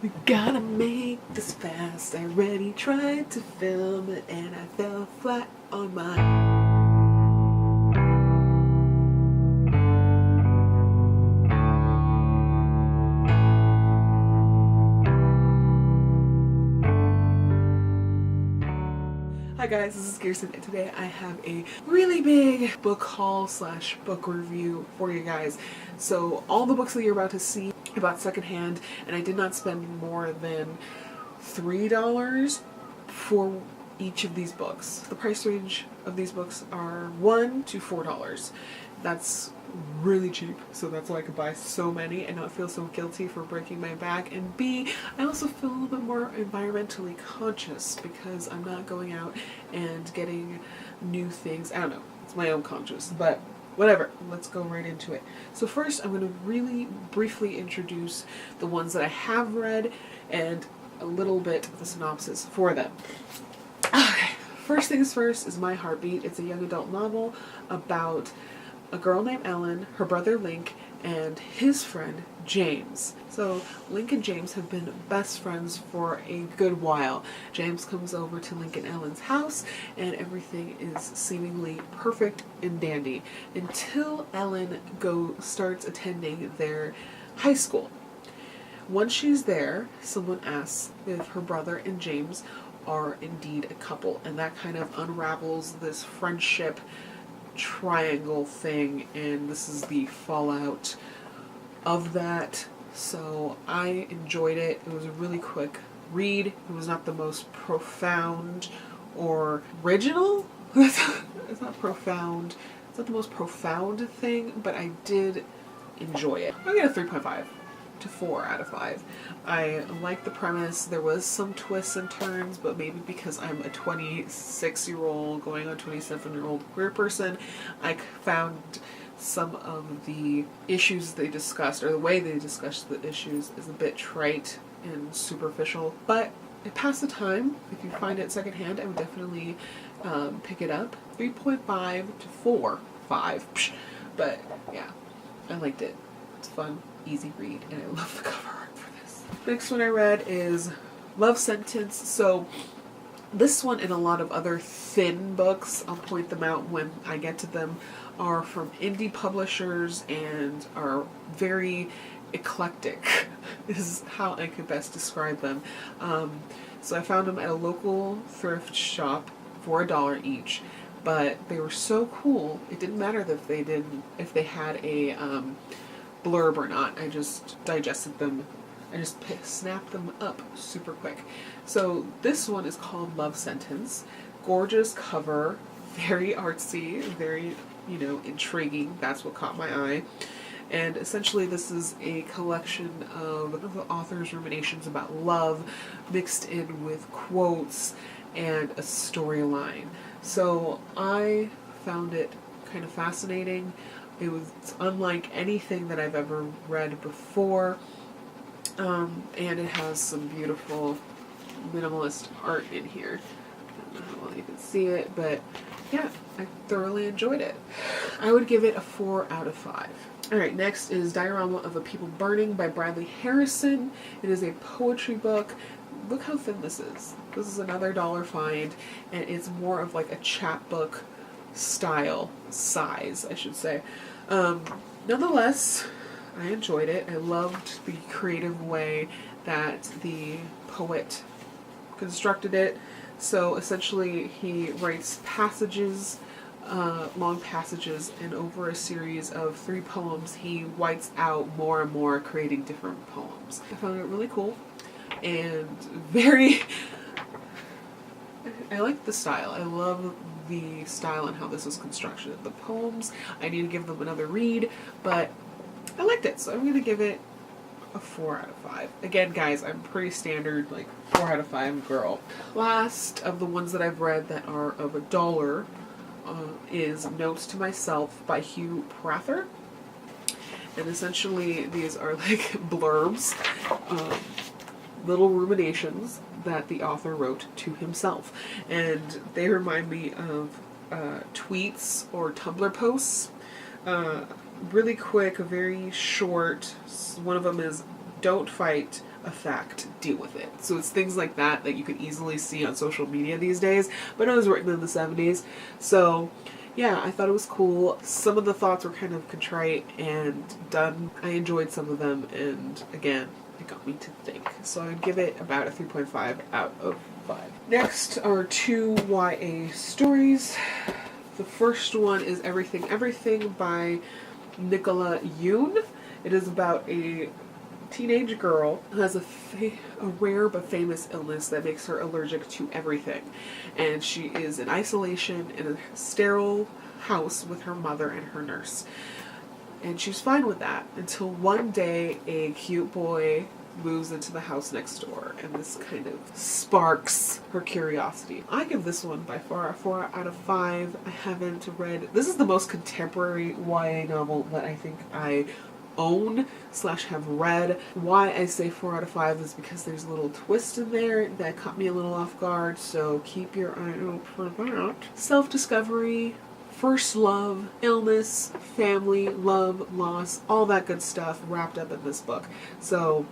We gotta make this fast. I already tried to film it and I fell flat on my... Hi guys, this is Kirsten and today I have a really big book haul slash book review for you guys. So all the books that you're about to see I bought secondhand, and I did not spend more than $3 for each of these books. The price range of these books are $1 to $4. That's really cheap, so that's why I could buy so many and not feel so guilty for breaking my back. And B, I also feel a little bit more environmentally conscious because I'm not going out and getting new things. I don't know, it's my own conscience, but whatever, let's go right into it. So first I'm going to really briefly introduce the ones that I have read and a little bit of the synopsis for them. Okay, first things first is My Heartbeat. It's a young adult novel about a girl named Ellen, her brother Link, and his friend James. So Link and James have been best friends for a good while. James comes over to Link and Ellen's house and everything is seemingly perfect and dandy until Ellen starts attending their high school. Once she's there, someone asks if her brother and James are indeed a couple, and that kind of unravels this friendship triangle thing, and this is the fallout of that. So I enjoyed it. It was a really quick read. It was not the most profound or original. It's not profound. It's not the most profound thing, but I did enjoy it. I get a 3.5 to 4 out of 5. I like the premise. There was some twists and turns, but maybe because I'm a 26-year-old going on 27-year-old queer person, I found some of the issues they discussed, or the way they discussed the issues, is a bit trite and superficial, but it passed the time. If you find it secondhand, I would definitely pick it up. 3.5 to 4, 5, but yeah, I liked it. It's fun, easy read, and I love the cover art for this. Next one I read is Love Sentence. So this one and a lot of other thin books, I'll point them out when I get to them, are from indie publishers and are very eclectic is how I could best describe them. So I found them at a local thrift shop for $1 each, but they were so cool. It didn't matter if they had a blurb or not. I just digested them. I just snapped them up super quick. So this one is called Love Sentence. Gorgeous cover, very artsy, very, intriguing. That's what caught my eye. And essentially this is a collection of the author's ruminations about love mixed in with quotes and a storyline. So I found it kind of fascinating. It was unlike anything that I've ever read before, and it has some beautiful minimalist art in here. I don't know how well you can see it, but yeah, I thoroughly enjoyed it. I would give it a 4 out of 5. Alright, next is Diorama of a People Burning by Bradley Harrison. It is a poetry book. Look how thin this is. This is another $1 find, and it's more of like a chapbook style, size, I should say. Nonetheless, I enjoyed it. I loved the creative way that the poet constructed it. So essentially he writes passages, long passages, and over a series of 3 poems he whites out more and more, creating different poems. I found it really cool and very I like the style. I love the style and how this is constructed. The poems, I need to give them another read, but I liked it, so I'm going to give it a 4 out of 5. Again, guys, I'm pretty standard, like 4 out of 5 girl. Last of the ones that I've read that are of $1 is Notes to Myself by Hugh Prather. And essentially these are like blurbs, little ruminations that the author wrote to himself. And they remind me of tweets or Tumblr posts. Really quick, very short. One of them is, don't fight a fact, deal with it. So it's things like that you could easily see on social media these days, but it was written in the 70s. So yeah, I thought it was cool. Some of the thoughts were kind of contrite and done. I enjoyed some of them, and again, it got me to think. So I'd give it about a 3.5 out of 5. Next are 2 YA stories. The first one is Everything Everything by Nicola Yoon. It is about a teenage girl who has a rare but famous illness that makes her allergic to everything. And she is in isolation in a sterile house with her mother and her nurse. And she's fine with that until one day a cute boy moves into the house next door, and this kind of sparks her curiosity. I give this one by far a 4 out of 5. I haven't read... This is the most contemporary YA novel that I think I own / have read. Why I say 4 out of 5 is because there's a little twist in there that caught me a little off guard, so keep your eye out for that. Self-discovery, first love, illness, family, love, loss, all that good stuff wrapped up in this book. So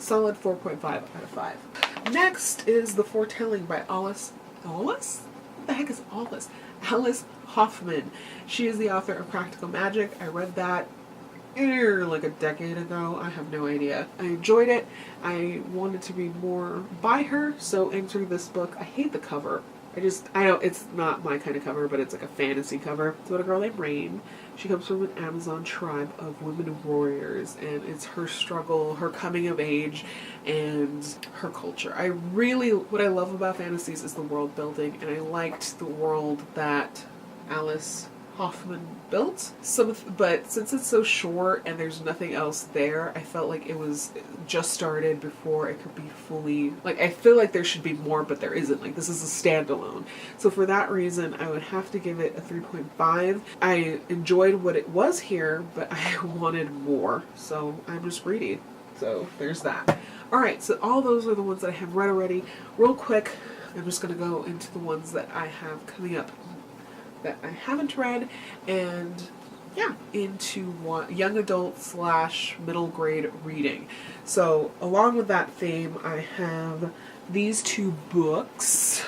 solid 4.5 out of 5. Next is The Foretelling by Alice? What the heck is Alice? Alice Hoffman. She is the author of Practical Magic. I read that like a decade ago. I have no idea. I enjoyed it. I wanted to read more by her, so entering this book. I hate the cover. I don't, it's not my kind of cover, but it's like a fantasy cover. It's about a girl named Rain. She comes from an Amazon tribe of women warriors, and it's her struggle, her coming of age, and her culture. What I love about fantasies is the world building, and I liked the world that Alice Hoffman built. But since it's so short and there's nothing else there, I felt like it was just started before it could be fully, like, I feel like there should be more, but there isn't. Like, this is a standalone. So for that reason, I would have to give it a 3.5. I enjoyed what it was here, but I wanted more. So I'm just greedy. So there's that. Alright, so all those are the ones that I have read already. Real quick, I'm just going to go into the ones that I have coming up that I haven't read, and yeah, into young adult / middle grade reading. So along with that theme, I have these 2 books.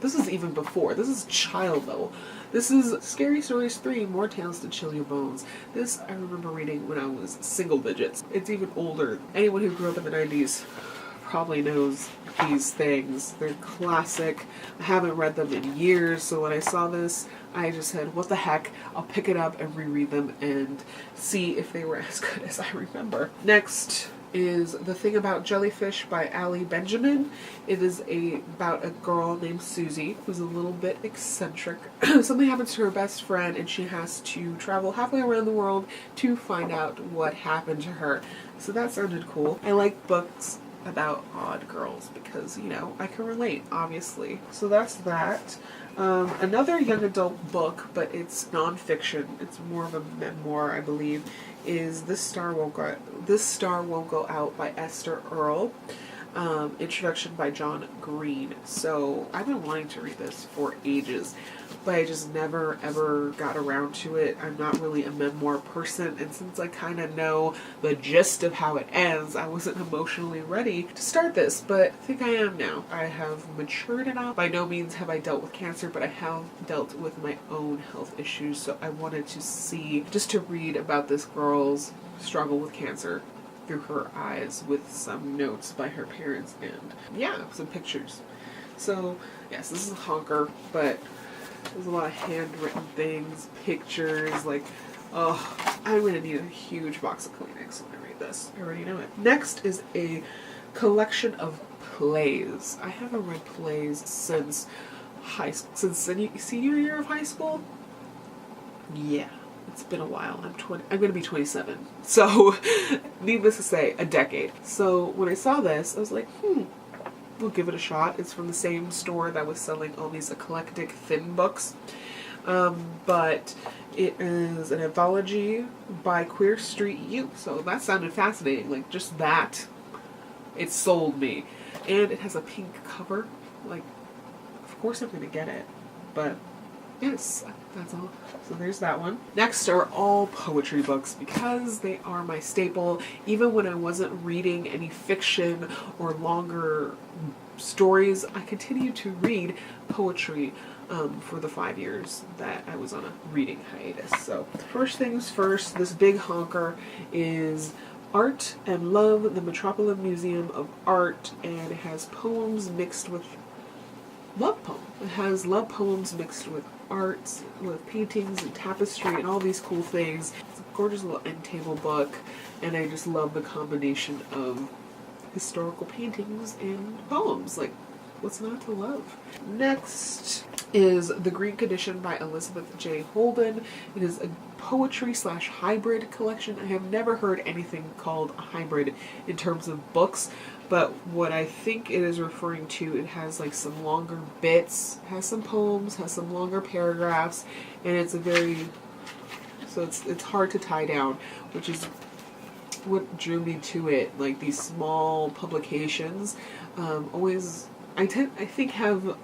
This is even before. This is child level. This is Scary Stories 3, More Tales to Chill Your Bones. This I remember reading when I was single digits. It's even older. Anyone who grew up in the 90s probably knows these things. They're classic. I haven't read them in years, so when I saw this, I just said, what the heck, I'll pick it up and reread them and see if they were as good as I remember. Next is The Thing About Jellyfish by Allie Benjamin. It is about a girl named Susie who's a little bit eccentric. Something happens to her best friend and she has to travel halfway around the world to find out what happened to her. So that sounded cool. I like books about odd girls because, you know, I can relate, obviously. So that's that. Another young adult book, but it's nonfiction. It's more of a memoir, I believe, is This Star Won't Go Out by Esther Earl. Introduction by John Green. So I've been wanting to read this for ages, but I just never ever got around to it. I'm not really a memoir person, and since I kind of know the gist of how it ends, I wasn't emotionally ready to start this, but I think I am now. I have matured enough. By no means have I dealt with cancer, but I have dealt with my own health issues, so I wanted to just to read about this girl's struggle with cancer through her eyes with some notes by her parents and, yeah, some pictures. So, yes, this is a honker, but there's a lot of handwritten things, pictures, like, oh, I'm going to need a huge box of Kleenex when I read this. I already know it. Next is a collection of plays. I haven't read plays since senior year of high school. Yeah. It's been a while. I'm going to be 27. So, needless to say, a decade. So, when I saw this, I was like, we'll give it a shot. It's from the same store that was selling all these eclectic thin books. But it is an anthology by Queer Street Youth. So, that sounded fascinating. Like, just that, it sold me. And it has a pink cover. Like, of course I'm going to get it. But yes, that's all. So there's that one. Next are all poetry books because they are my staple. Even when I wasn't reading any fiction or longer stories, I continued to read poetry for the 5 years that I was on a reading hiatus. So first things first, this big honker is Art and Love, the Metropolitan Museum of Art, and it has poems mixed with love poems. It has love poems mixed with art, with paintings and tapestry and all these cool things. It's a gorgeous little end table book, and I just love the combination of historical paintings and poems. Like, what's not to love? Next is The Greek Edition by Elizabeth J. Holden. It is a poetry / hybrid collection. I have never heard anything called a hybrid in terms of books, but what I think it is referring to, it has like some longer bits, has some poems, has some longer paragraphs, and it's a very, so it's hard to tie down, which is what drew me to it. Like, these small publications always, I think have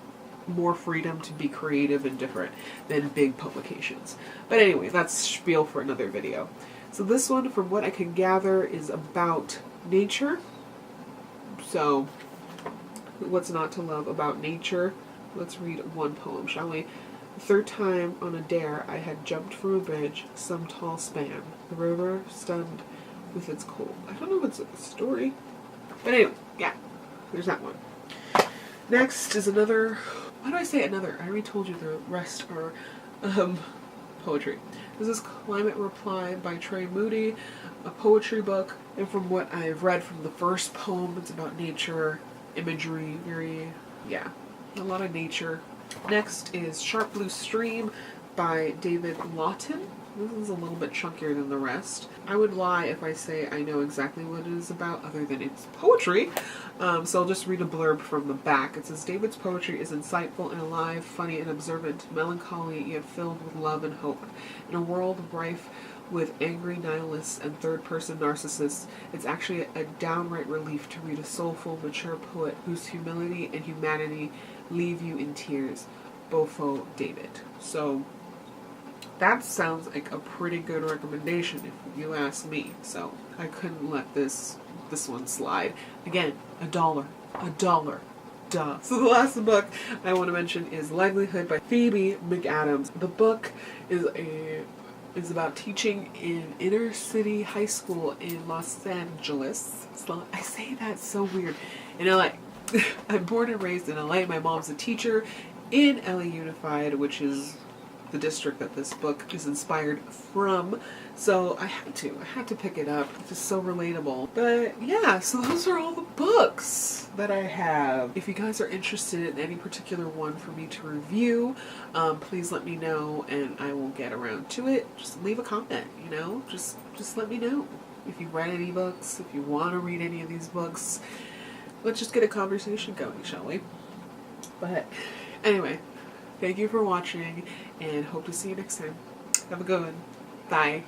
more freedom to be creative and different than big publications. But anyway, that's spiel for another video. So this one, from what I can gather, is about nature. So, what's not to love about nature? Let's read one poem, shall we? The third time on a dare I had jumped from a bridge, some tall span. The river stunned with its cold. I don't know if it's a story. But anyway, yeah, there's that one. Next is another, why do I say another? I already told you the rest are poetry. This is Climate Reply by Trey Moody, a poetry book. And from what I've read from the first poem, it's about nature, imagery, a lot of nature. Next is Sharp Blue Stream by David Lawton. This is a little bit chunkier than the rest. I would lie if I say I know exactly what it is about, other than it's poetry. So I'll just read a blurb from the back. It says, David's poetry is insightful and alive, funny and observant, melancholy yet filled with love and hope. In a world rife with angry nihilists and third-person narcissists, it's actually a downright relief to read a soulful, mature poet whose humility and humanity leave you in tears. Bofo David. So that sounds like a pretty good recommendation if you ask me. So I couldn't let this one slide. Again, $1. Duh. So the last book I want to mention is Livelihood by Phoebe Mcadams. The book is about teaching in inner city high school in Los Angeles. So I say that so weird. In LA. I'm born and raised in LA. My mom's a teacher in LA Unified, which is the district that this book is inspired from. So I had to pick it up. It's just so relatable. But yeah, so those are all the books that I have. If you guys are interested in any particular one for me to review, please let me know and I will get around to it. Just leave a comment, just let me know. If you read any books, if you want to read any of these books, let's just get a conversation going, shall we? But anyway, thank you for watching and hope to see you next time. Have a good one. Bye.